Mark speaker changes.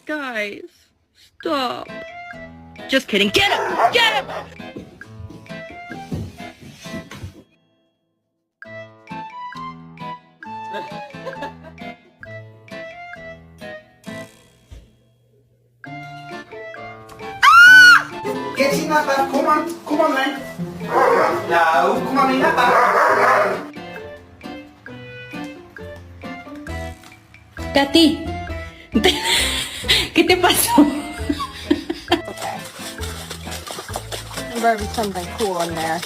Speaker 1: Guys, stop. Just kidding. Get him! Get him!
Speaker 2: Get him, Napa. Come on. Come on, man. No, come on in, Napa.
Speaker 1: Tati, ¿qué te pasó?
Speaker 3: There better be something cool in there.